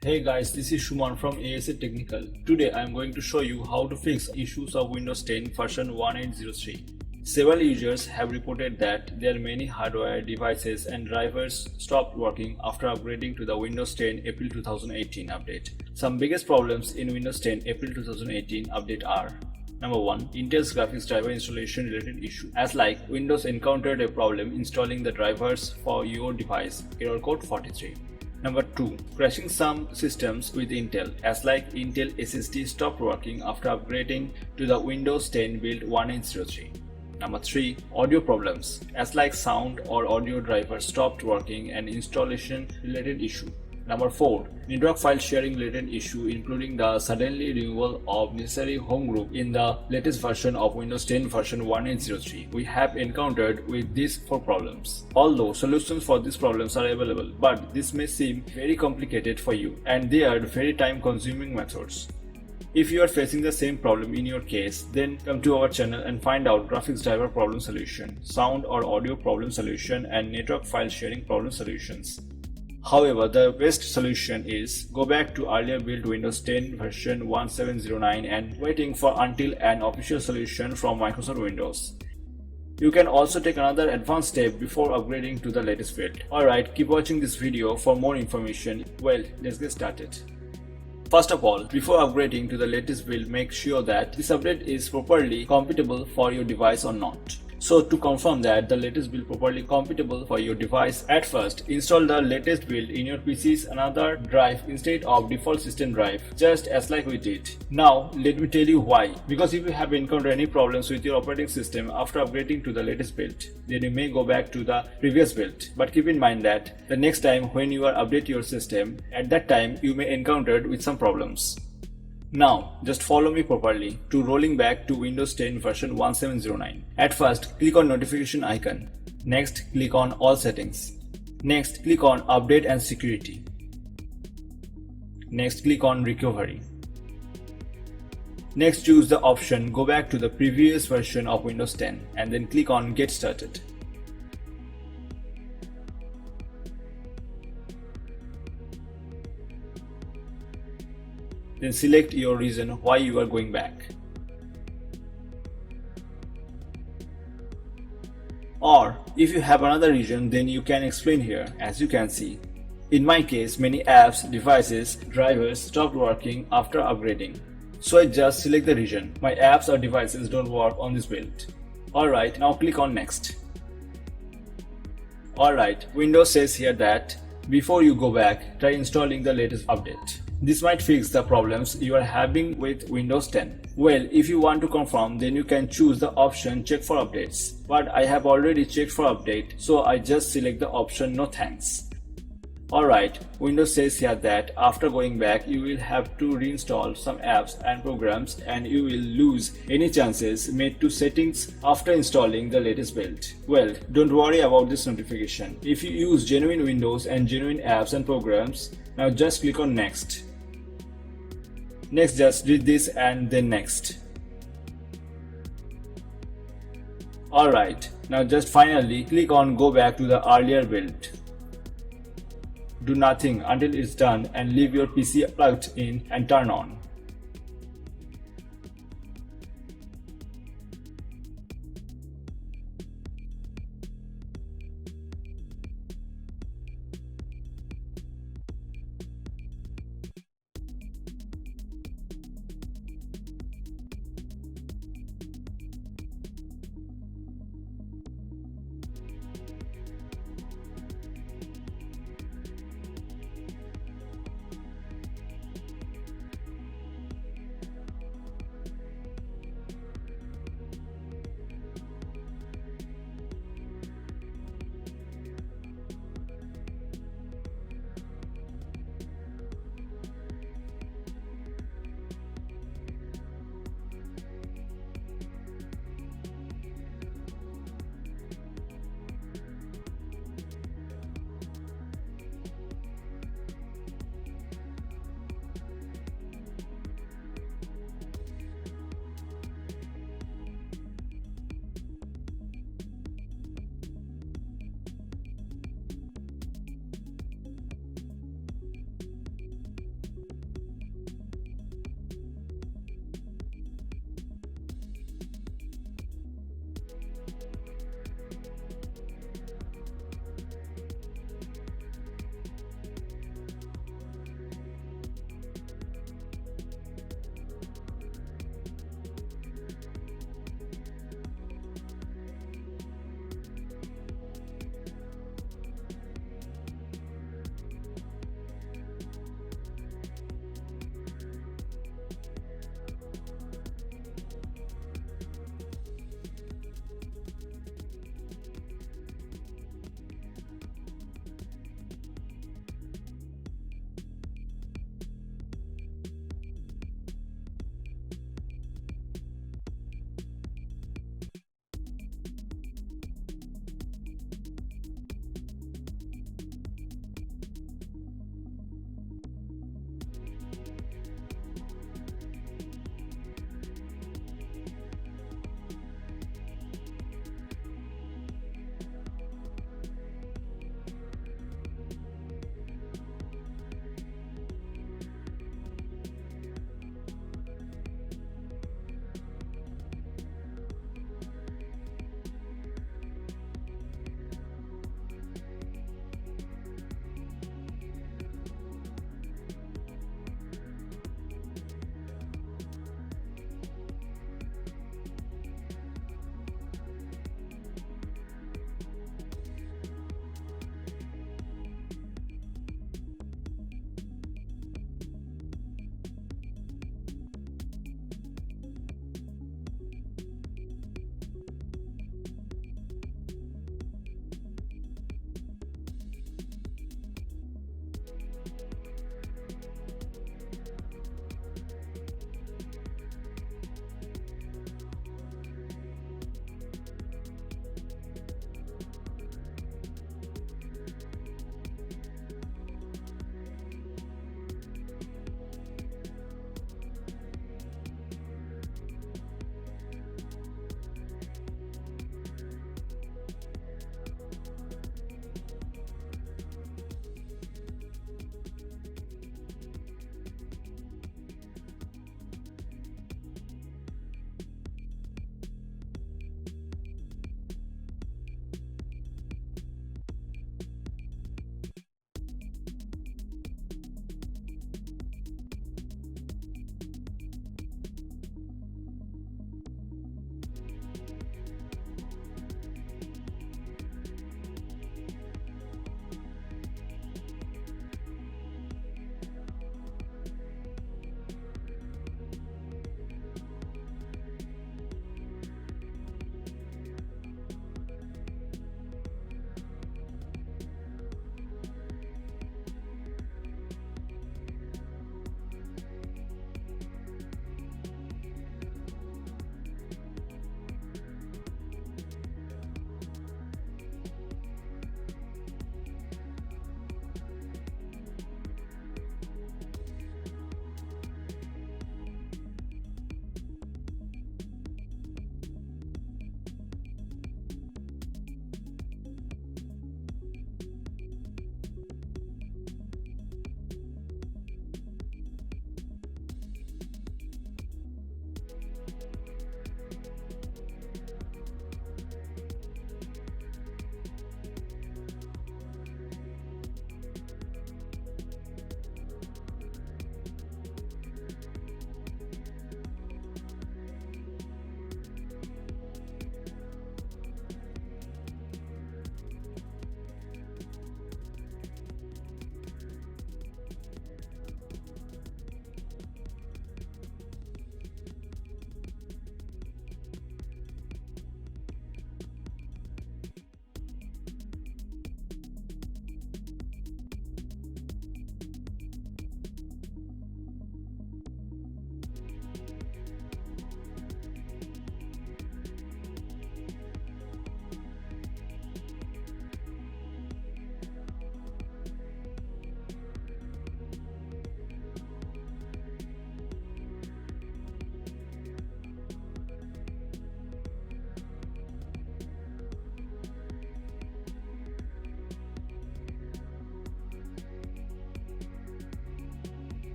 Hey guys, this is Shuman from ASA Technical. Today I am going to show you how to fix issues of Windows 10 version 1803. Several users have reported that their many hardware devices and drivers stopped working after upgrading to the Windows 10 April 2018 update. Some biggest problems in Windows 10 April 2018 update are: Number 1. Intel's graphics driver installation related issue. As like Windows encountered a problem installing the drivers for your device, error code 43. Number 2. Crashing some systems with Intel, as like Intel SSD stopped working after upgrading to the Windows 10 build 1803. Number 3. Audio problems, as like sound or audio driver stopped working and installation related issue. Number 4. Network file sharing related issue, including the suddenly removal of necessary home group in the latest version of Windows 10 version 1803. We have encountered with these 4 problems. Although solutions for these problems are available, but this may seem very complicated for you, and they are very time-consuming methods. If you are facing the same problem in your case, then come to our channel and find out graphics driver problem solution, sound or audio problem solution, and network file sharing problem solutions. However, the best solution is go back to earlier build Windows 10 version 1709 and waiting for until an official solution from Microsoft Windows. You can also take another advanced step before upgrading to the latest build. Alright, keep watching this video for more information. Well, let's get started. First of all, before upgrading to the latest build, make sure that this update is properly compatible for your device or not. So to confirm that the latest build properly compatible for your device, at first install the latest build in your PC's another drive instead of default system drive, just as like we did. Now let me tell you why. Because if you have encountered any problems with your operating system after upgrading to the latest build, then you may go back to the previous build. But keep in mind that the next time when you are update your system, at that time you may encounter with some problems. Now, just follow me properly to rolling back to Windows 10 version 1709. At first, click on notification icon. Next, click on all settings. Next, click on update and security. Next, click on recovery. Next, choose the option go back to the previous version of Windows 10 and then click on get started. Then select your reason why you are going back. Or if you have another reason, then you can explain here. As you can see, in my case, many apps, devices, drivers stopped working after upgrading. So I just select the reason. My apps or devices don't work on this build. Alright, now click on next. Alright, Windows says here that before you go back, try installing the latest update. This might fix the problems you are having with Windows 10. Well, if you want to confirm, then you can choose the option check for updates. But I have already checked for update, so I just select the option no thanks. Alright, Windows says here that after going back, you will have to reinstall some apps and programs and you will lose any chances made to settings after installing the latest build. Well, don't worry about this notification. If you use genuine Windows and genuine apps and programs, now just click on next. Next, just read this and then next. Alright, now just finally click on go back to the earlier build. Do nothing until it's done and leave your PC plugged in and turn on.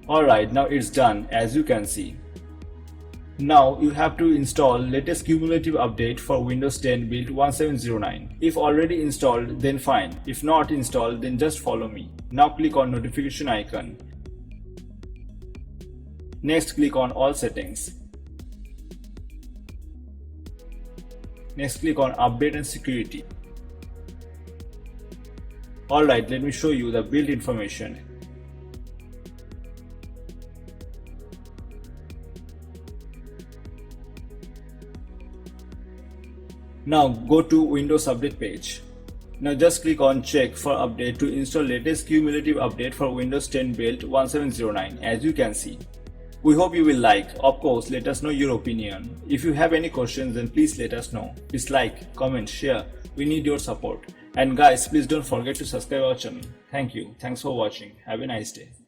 Alright, now it's done, as you can see. Now you have to install latest cumulative update for Windows 10 build 1709. If already installed, then fine. If not installed, then just follow me. Now click on notification icon. Next click on all settings. Next click on update and security. Alright, let me show you the build information. Now go to Windows Update page. Now just click on check for update to install latest cumulative update for Windows 10 build 1709, as you can see. We hope you will like. Of course, let us know your opinion. If you have any questions, then please let us know. Please like, comment, share. We need your support. And guys, please don't forget to subscribe our channel. Thank you. Thanks for watching. Have a nice day.